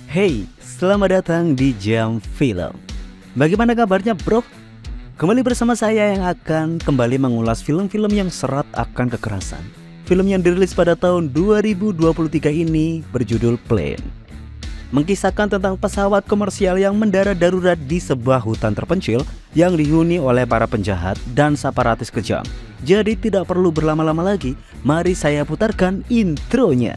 Hey, selamat datang di Jam Film. Bagaimana kabarnya bro? Kembali bersama saya yang akan kembali mengulas film-film yang serat akan kekerasan. Film yang dirilis pada tahun 2023 ini berjudul Plane. Mengisahkan tentang pesawat komersial yang mendarat darurat di sebuah hutan terpencil yang dihuni oleh para penjahat dan separatis kejam. Jadi tidak perlu berlama-lama lagi, mari saya putarkan intronya.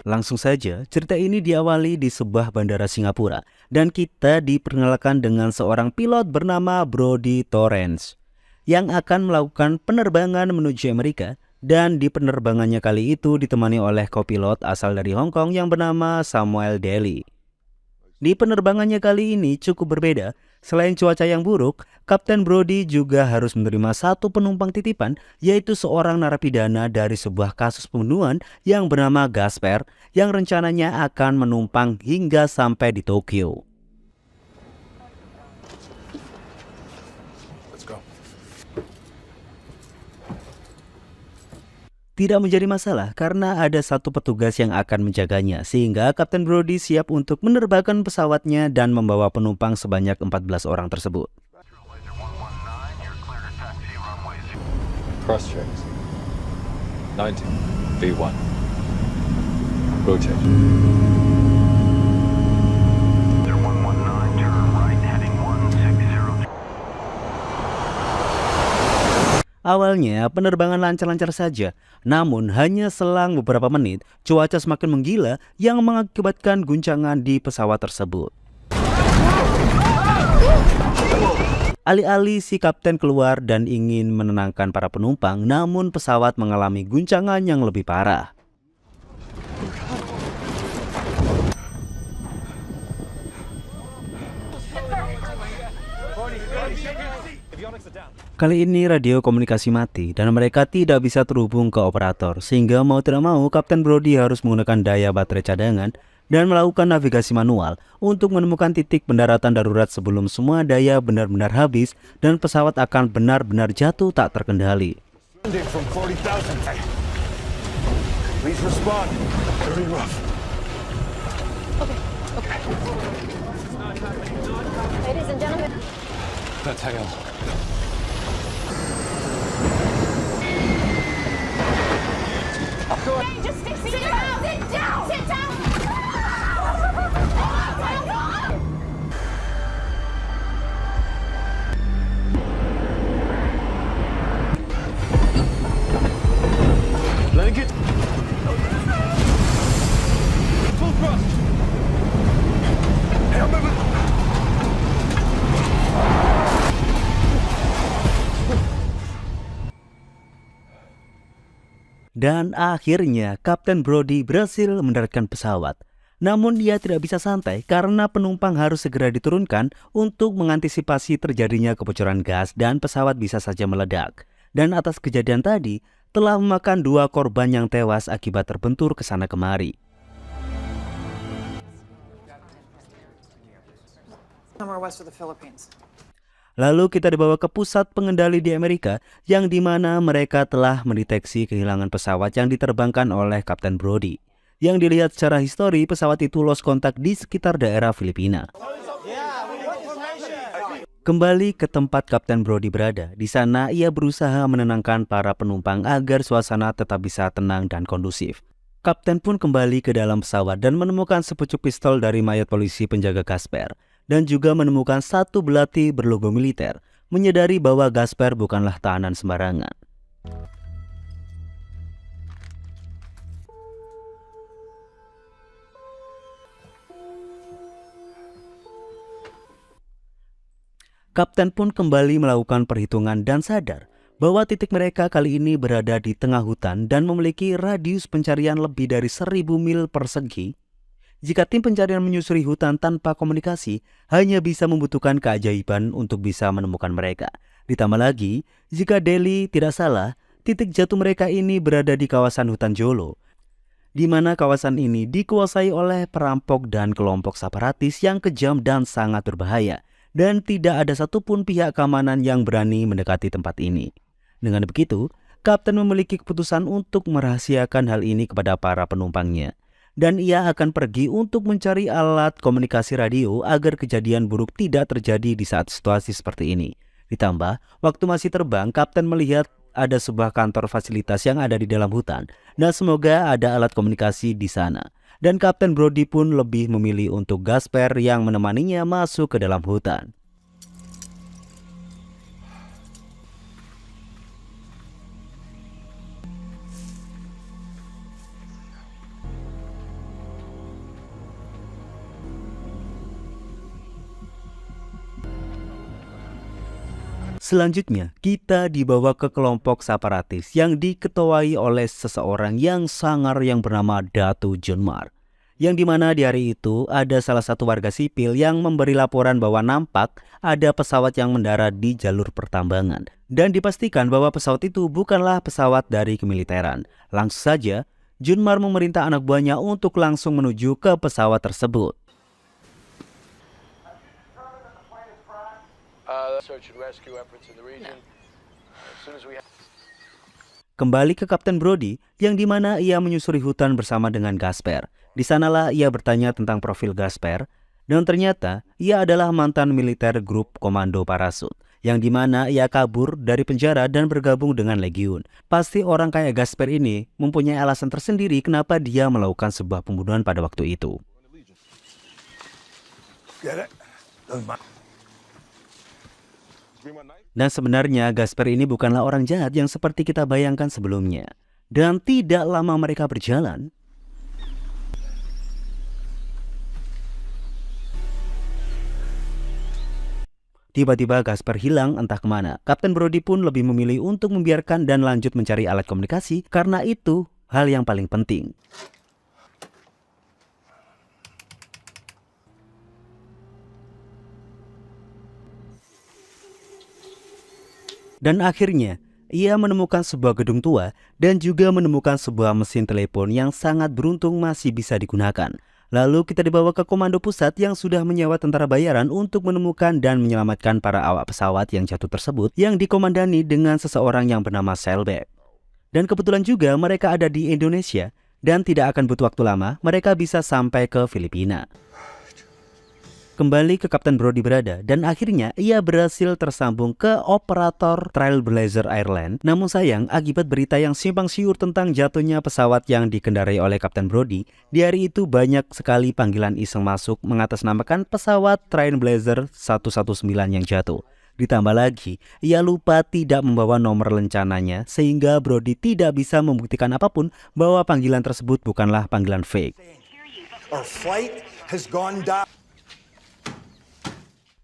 Langsung saja, cerita ini diawali di sebuah bandara Singapura dan kita diperkenalkan dengan seorang pilot bernama Brodie Torrance yang akan melakukan penerbangan menuju Amerika, dan di penerbangannya kali itu ditemani oleh kopilot asal dari Hong Kong yang bernama Samuel Daly. Di penerbangannya kali ini cukup berbeda. Selain cuaca yang buruk, Kapten Brodie juga harus menerima satu penumpang titipan, yaitu seorang narapidana dari sebuah kasus pembunuhan yang bernama Gasper, yang rencananya akan menumpang hingga sampai di Tokyo. Tidak menjadi masalah karena ada satu petugas yang akan menjaganya, sehingga Kapten Brodie siap untuk menerbangkan pesawatnya dan membawa penumpang sebanyak 14 orang tersebut. Cross checks. 90 V1. Rotate. Awalnya penerbangan lancar-lancar saja, namun hanya selang beberapa menit cuaca semakin menggila yang mengakibatkan guncangan di pesawat tersebut. Alih-alih si kapten keluar dan ingin menenangkan para penumpang, namun pesawat mengalami guncangan yang lebih parah. Kali ini radio komunikasi mati dan mereka tidak bisa terhubung ke operator, sehingga mau tidak mau Kapten Brodie harus menggunakan daya baterai cadangan dan melakukan navigasi manual untuk menemukan titik pendaratan darurat sebelum semua daya benar-benar habis dan pesawat akan benar-benar jatuh tak terkendali. Ladies and gentlemen. Hey, just sit down! Sit down! Sit down! Oh my God! Letting it. Full thrust. Hey, I'm moving. Dan akhirnya Kapten Brodie berhasil mendaratkan pesawat. Namun ia tidak bisa santai karena penumpang harus segera diturunkan untuk mengantisipasi terjadinya kebocoran gas dan pesawat bisa saja meledak. Dan atas kejadian tadi telah memakan 2 korban yang tewas akibat terbentur ke sana kemari. Somewhere west of the Philippines. Lalu kita dibawa ke pusat pengendali di Amerika, yang dimana mereka telah mendeteksi kehilangan pesawat yang diterbangkan oleh Kapten Brodie. Yang dilihat secara histori, pesawat itu lost kontak di sekitar daerah Filipina. Kembali ke tempat Kapten Brodie berada, di sana ia berusaha menenangkan para penumpang agar suasana tetap bisa tenang dan kondusif. Kapten pun kembali ke dalam pesawat dan menemukan sepucuk pistol dari mayat polisi penjaga Gasper, dan juga menemukan satu belati berlogo militer, menyadari bahwa Gasper bukanlah tahanan sembarangan. Kapten pun kembali melakukan perhitungan dan sadar bahwa titik mereka kali ini berada di tengah hutan dan memiliki radius pencarian lebih dari 1000 mil persegi. Jika tim pencarian menyusuri hutan tanpa komunikasi, hanya bisa membutuhkan keajaiban untuk bisa menemukan mereka. Ditambah lagi, jika Daly tidak salah, titik jatuh mereka ini berada di kawasan hutan Jolo. di mana kawasan ini dikuasai oleh perampok dan kelompok separatis yang kejam dan sangat berbahaya, dan tidak ada satupun pihak keamanan yang berani mendekati tempat ini. Dengan begitu, Kapten memiliki keputusan untuk merahasiakan hal ini kepada para penumpangnya, dan ia akan pergi untuk mencari alat komunikasi radio agar kejadian buruk tidak terjadi di saat situasi seperti ini. Ditambah, waktu masih terbang, Kapten melihat ada sebuah kantor fasilitas yang ada di dalam hutan, dan semoga ada alat komunikasi di sana. Dan Kapten Brody pun lebih memilih untuk Gasper yang menemaninya masuk ke dalam hutan. Selanjutnya, kita dibawa ke kelompok separatis yang diketuai oleh seseorang yang sangar yang bernama Datu Junmar. Yang dimana di hari itu ada salah satu warga sipil yang memberi laporan bahwa nampak ada pesawat yang mendarat di jalur pertambangan. Dan dipastikan bahwa pesawat itu bukanlah pesawat dari kemiliteran. Langsung saja, Junmar memerintah anak buahnya untuk langsung menuju ke pesawat tersebut. Search and rescue efforts in the region. As soon as we have... Kembali ke Kapten Brody, yang dimana ia menyusuri hutan bersama dengan Gasper. Di sanalah ia bertanya tentang profil Gasper, dan ternyata ia adalah mantan militer grup komando parasut, yang dimana ia kabur dari penjara dan bergabung dengan Legiun. Pasti orang kayak Gasper ini mempunyai alasan tersendiri kenapa dia melakukan sebuah pembunuhan pada waktu itu. Get it? Doesn't matter. Dan sebenarnya Gasper ini bukanlah orang jahat yang seperti kita bayangkan sebelumnya. Dan tidak lama mereka berjalan, tiba-tiba Gasper hilang entah kemana. Kapten Brody pun lebih memilih untuk membiarkan dan lanjut mencari alat komunikasi karena itu hal yang paling penting. Dan akhirnya, ia menemukan sebuah gedung tua dan juga menemukan sebuah mesin telepon yang sangat beruntung masih bisa digunakan. Lalu kita dibawa ke komando pusat yang sudah menyewa tentara bayaran untuk menemukan dan menyelamatkan para awak pesawat yang jatuh tersebut yang dikomandani dengan seseorang yang bernama Sailback. Dan kebetulan juga mereka ada di Indonesia dan tidak akan butuh waktu lama, mereka bisa sampai ke Filipina. Kembali ke Kapten Brody berada dan akhirnya ia berhasil tersambung ke operator Trailblazer Airlines. Namun sayang, akibat berita yang simpang siur tentang jatuhnya pesawat yang dikendarai oleh Kapten Brody, di hari itu banyak sekali panggilan iseng masuk mengatasnamakan pesawat Trailblazer 119 yang jatuh. Ditambah lagi, ia lupa tidak membawa nomor lencananya sehingga Brody tidak bisa membuktikan apapun bahwa panggilan tersebut bukanlah panggilan fake. Our flight has gone down.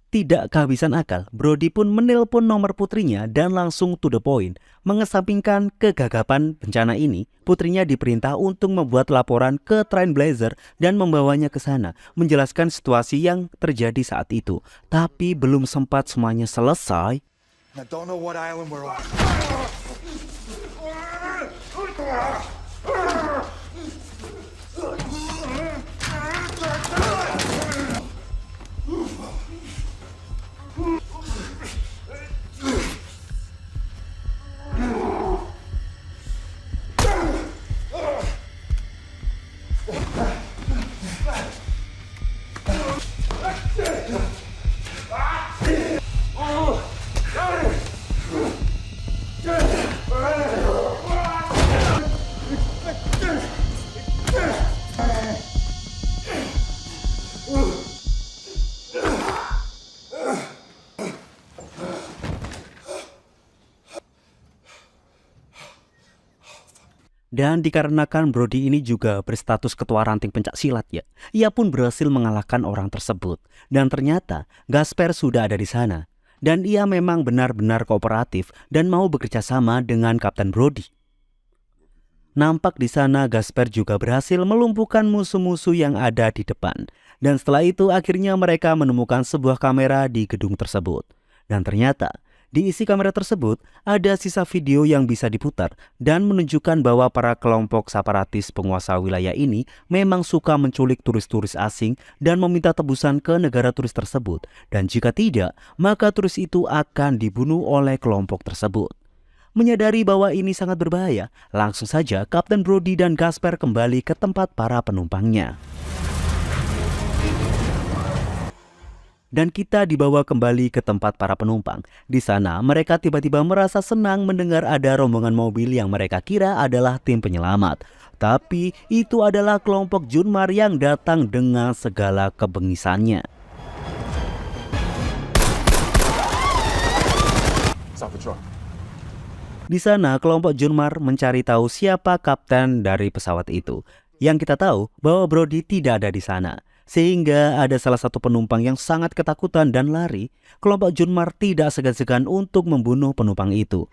Tidak kehabisan akal, Brody pun menelpon nomor putrinya dan langsung to the point. Mengesampingkan kegagapan bencana ini, putrinya diperintah untuk membuat laporan ke Trailblazer dan membawanya ke sana, menjelaskan situasi yang terjadi saat itu. Tapi belum sempat semuanya selesai, I don't know what island we're on. Dan dikarenakan Brody ini juga berstatus ketua ranting pencak silat ya, ia pun berhasil mengalahkan orang tersebut. Dan ternyata Gasper sudah ada di sana. Dan ia memang benar-benar kooperatif dan mau bekerja sama dengan Kapten Brody. Nampak di sana Gasper juga berhasil melumpuhkan musuh-musuh yang ada di depan. Dan setelah itu akhirnya mereka menemukan sebuah kamera di gedung tersebut. Dan ternyata Di isi kamera tersebut, ada sisa video yang bisa diputar dan menunjukkan bahwa para kelompok separatis penguasa wilayah ini memang suka menculik turis-turis asing dan meminta tebusan ke negara turis tersebut. Dan jika tidak, maka turis itu akan dibunuh oleh kelompok tersebut. Menyadari bahwa ini sangat berbahaya, langsung saja Kapten Brody dan Gasper kembali ke tempat para penumpangnya. Dan kita dibawa kembali ke tempat para penumpang. Di sana mereka tiba-tiba merasa senang mendengar ada rombongan mobil yang mereka kira adalah tim penyelamat. Tapi itu adalah kelompok Junmar yang datang dengan segala kebengisannya. Stop the truck. Di sana kelompok Junmar mencari tahu siapa kapten dari pesawat itu. Yang kita tahu bahwa Brody tidak ada di sana. Sehingga ada salah satu penumpang yang sangat ketakutan dan lari. Kelompok Junmar tidak segan-segan untuk membunuh penumpang itu.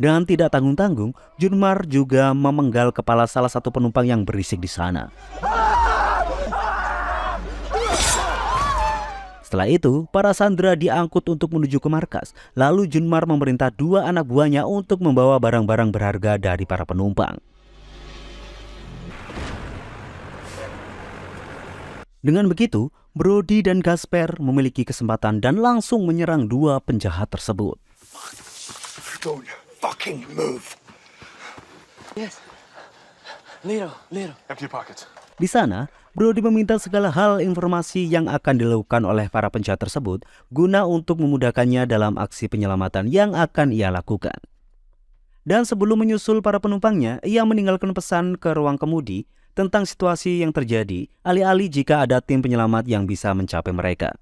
Dan tidak tanggung-tanggung, Junmar juga memenggal kepala salah satu penumpang yang berisik di sana. Setelah itu, para sandera diangkut untuk menuju ke markas. Lalu Junmar memerintah 2 anak buahnya untuk membawa barang-barang berharga dari para penumpang. Dengan begitu, Brody dan Gasper memiliki kesempatan dan langsung menyerang 2 penjahat tersebut. Don't fucking move. Yes. Little. Empty your pockets. Di sana, Brody meminta segala hal informasi yang akan dilakukan oleh para penjahat tersebut guna untuk memudahkannya dalam aksi penyelamatan yang akan ia lakukan. Dan sebelum menyusul para penumpangnya, ia meninggalkan pesan ke ruang kemudi tentang situasi yang terjadi, alih-alih jika ada tim penyelamat yang bisa mencapai mereka.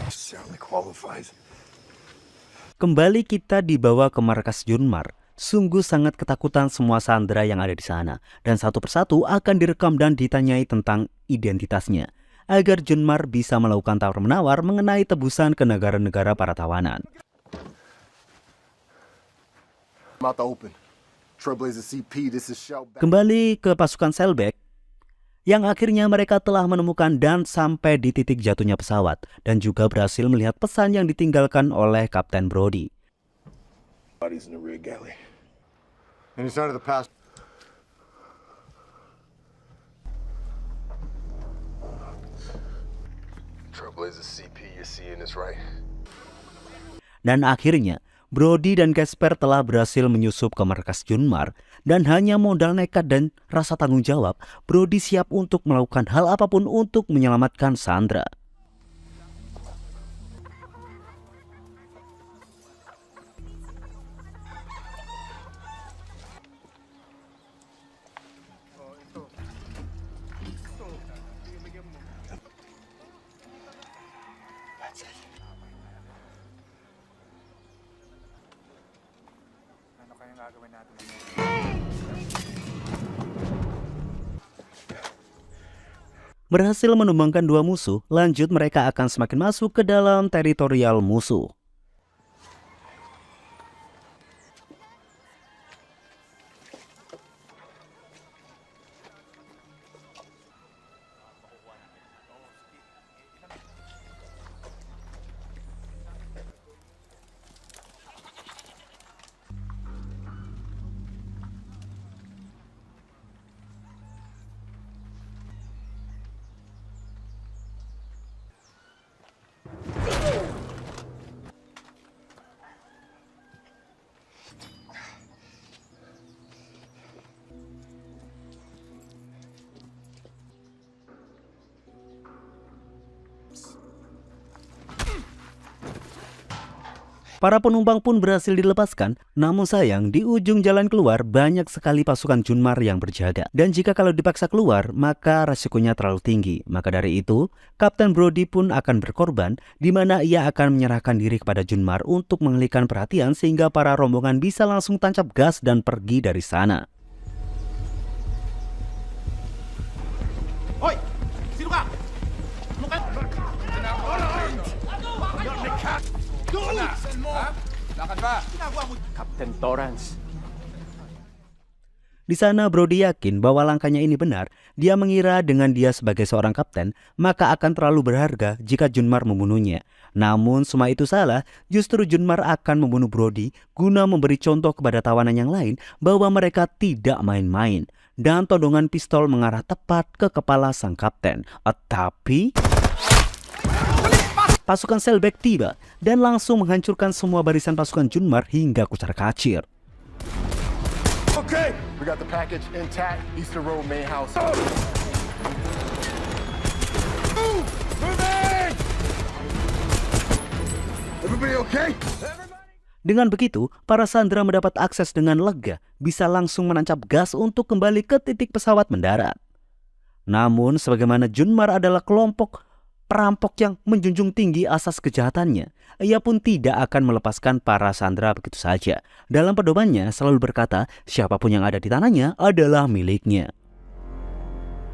Certainly qualifies. Kembali kita dibawa ke markas Junmar. Sungguh sangat ketakutan semua sandera yang ada di sana. Dan satu persatu akan direkam dan ditanyai tentang identitasnya. Agar Junmar bisa melakukan tawar-menawar mengenai tebusan ke negara-negara para tawanan. Mouth open. Trailblazer CP, this is Shell. Kembali ke pasukan Selbek, yang akhirnya mereka telah menemukan dan sampai di titik jatuhnya pesawat. Dan juga berhasil melihat pesan yang ditinggalkan oleh Kapten Brody. Bodies in the rear galley. And it's under the pass. Trailblazer CP, you're seeing this right? Dan akhirnya, Brody dan Gasper telah berhasil menyusup ke markas Junmar. Dan hanya modal nekat dan rasa tanggung jawab, Brody siap untuk melakukan hal apapun untuk menyelamatkan Sandra. Berhasil menumbangkan 2 musuh, lanjut mereka akan semakin masuk ke dalam teritorial musuh. Para penumpang pun berhasil dilepaskan, namun sayang di ujung jalan keluar banyak sekali pasukan Junmar yang berjaga. Dan jika kalau dipaksa keluar, maka resikonya terlalu tinggi. Maka dari itu, Kapten Brody pun akan berkorban, di mana ia akan menyerahkan diri kepada Junmar untuk mengalihkan perhatian sehingga para rombongan bisa langsung tancap gas dan pergi dari sana. Hoy! Sino ka? Ano ka? Lakad ba? Captain Torrance. Di sana Brody yakin bahwa langkahnya ini benar. Dia mengira dengan dia sebagai seorang kapten, maka akan terlalu berharga jika Junmar membunuhnya. Namun semua itu salah, justru Junmar akan membunuh Brody guna memberi contoh kepada tawanan yang lain bahwa mereka tidak main-main. Dan todongan pistol mengarah tepat ke kepala sang kapten. Tapi pasukan Selbek tiba dan langsung menghancurkan semua barisan pasukan Junmar hingga kucar-kacir. Okay, we got the package intact. Eastern Road main house. Moving! Everybody okay? Dengan begitu, para sandera mendapat akses dengan lega, bisa langsung menancap gas untuk kembali ke titik pesawat mendarat. Namun, sebagaimana Junmar adalah kelompok perampok yang menjunjung tinggi asas kejahatannya, ia pun tidak akan melepaskan para sandera begitu saja. Dalam pedomannya selalu berkata, siapapun yang ada di tanahnya adalah miliknya.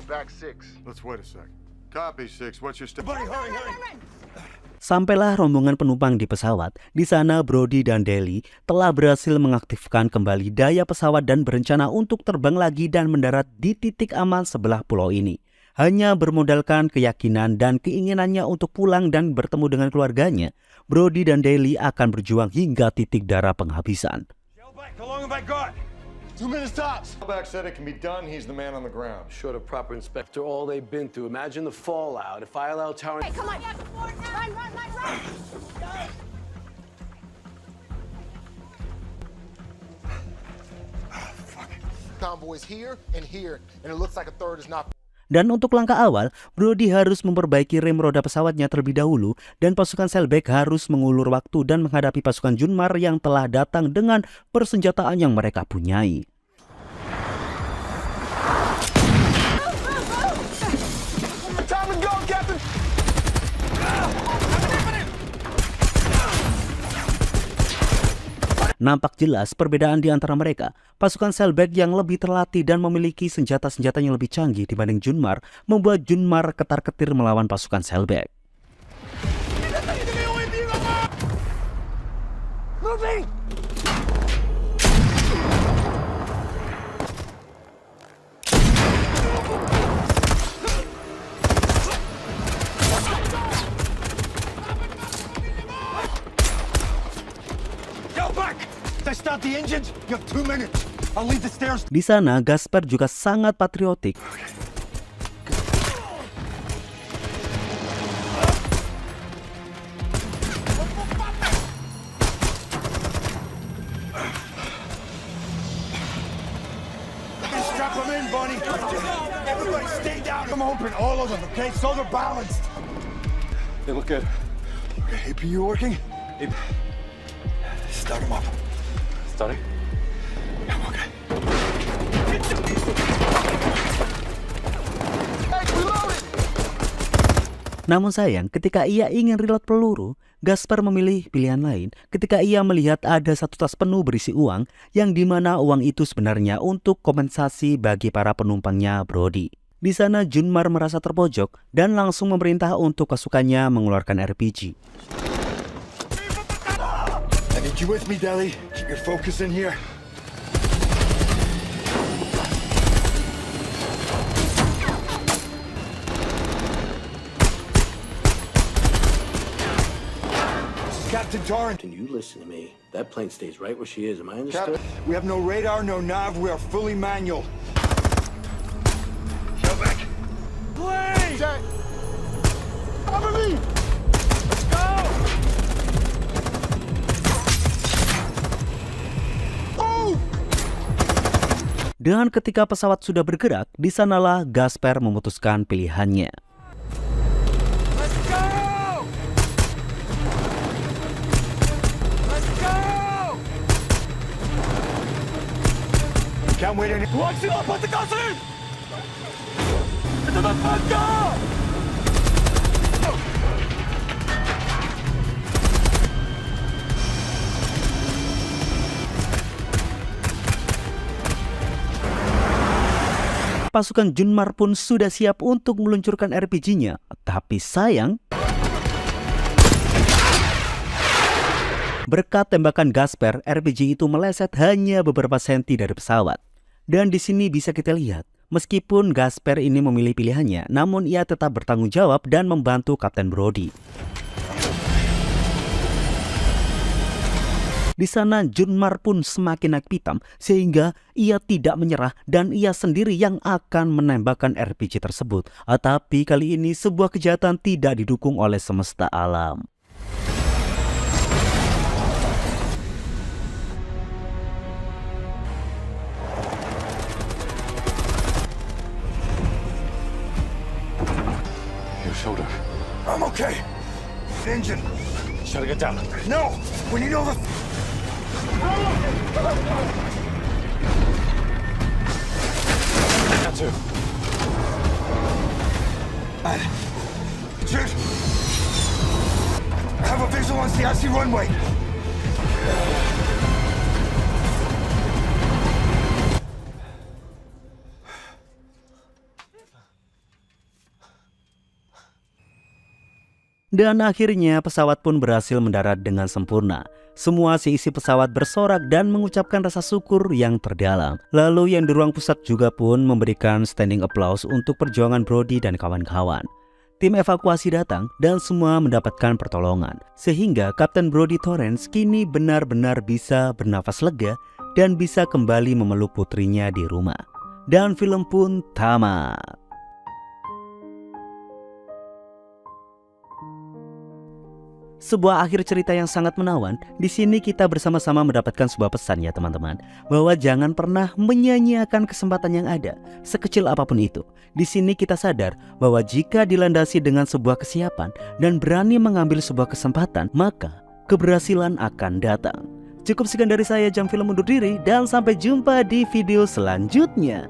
Back 6. Let's wait a sec. Copy, 6. What's your step? Sampailah rombongan penumpang di pesawat. Di sana Brody dan Deli telah berhasil mengaktifkan kembali daya pesawat dan berencana untuk terbang lagi dan mendarat di titik aman sebelah pulau ini. Hanya bermodalkan keyakinan dan keinginannya untuk pulang dan bertemu dengan keluarganya, Brody dan Deli akan berjuang hingga titik darah penghabisan. How long have I got? 2 minutes tops. Shellback said it can be done. He's the man on the ground. Short of proper inspector, all they've been through. Imagine the fallout if I allow Torrance. Hey, come on. Run. Convoys here, and it looks like a third is not. Dan untuk langkah awal, Brody harus memperbaiki rem roda pesawatnya terlebih dahulu dan pasukan Selbek harus mengulur waktu dan menghadapi pasukan Junmar yang telah datang dengan persenjataan yang mereka punyai. Time to go, Captain. Nampak jelas perbedaan di antara mereka. Pasukan Selbek yang lebih terlatih dan memiliki senjata-senjata yang lebih canggih dibanding Junmar membuat Junmar ketar-ketir melawan pasukan Selbek. Moving. Go back! Test out the engines. You have 2 minutes. I'll leave the stairs. Di sana, Gaspar juga sangat patriotik. Strap them in, Bonnie. Everybody stay down. I'm open, all of them, okay? So they're balanced. They look good. Okay, APU working? Start them up. Starting? Yeah, okay. Namun sayang, ketika ia ingin reload peluru, Gaspar memilih pilihan lain ketika ia melihat ada satu tas penuh berisi uang yang dimana uang itu sebenarnya untuk kompensasi bagi para penumpangnya Brody. Di sana Junmar merasa terpojok dan langsung memerintah untuk pasukannya mengeluarkan RPG. I need you with me, Deli. Keep your focus in here. Captain Torrance. Can you listen to me? That plane stays right where she is. Am I understood? Captain, we have no radar, no nav. We are fully manual. Go back. Plane! Jack. Cover me. Let's go! Dan ketika pesawat sudah bergerak, di sanalah Gaspar memutuskan pilihannya. Let's go! Let's go! Can't wait any. Watch it up! Put the gas in! Into the bunker! Pasukan Junmar pun sudah siap untuk meluncurkan RPG-nya. Tapi sayang, Berkat tembakan Gasper, RPG itu meleset hanya beberapa senti dari pesawat. Dan di sini bisa kita lihat, meskipun Gasper ini memilih pilihannya, namun ia tetap bertanggung jawab dan membantu Kapten Brody. Di sana Junmar pun semakin naik pitam sehingga ia tidak menyerah dan ia sendiri yang akan menembakkan RPG tersebut. Tapi kali ini sebuah kejahatan tidak didukung oleh semesta alam. Your shoulder. I'm okay. Engine. Shut it down. No! We need all the... That too. Shoot! I have a visual on CIC runway. Dan akhirnya pesawat pun berhasil mendarat dengan sempurna. Semua seisi pesawat bersorak dan mengucapkan rasa syukur yang terdalam. Lalu yang di ruang pusat juga pun memberikan standing applause untuk perjuangan Brody dan kawan-kawan. Tim evakuasi datang dan semua mendapatkan pertolongan. Sehingga Kapten Brody Torrance kini benar-benar bisa bernafas lega dan bisa kembali memeluk putrinya di rumah. Dan film pun tamat. Sebuah akhir cerita yang sangat menawan. Di sini kita bersama-sama mendapatkan sebuah pesan ya teman-teman, bahwa jangan pernah menyanyiakan kesempatan yang ada, sekecil apapun itu. Di sini kita sadar bahwa jika dilandasi dengan sebuah kesiapan dan berani mengambil sebuah kesempatan, maka keberhasilan akan datang. Cukup sekian dari saya, Jam Film undur diri, dan sampai jumpa di video selanjutnya.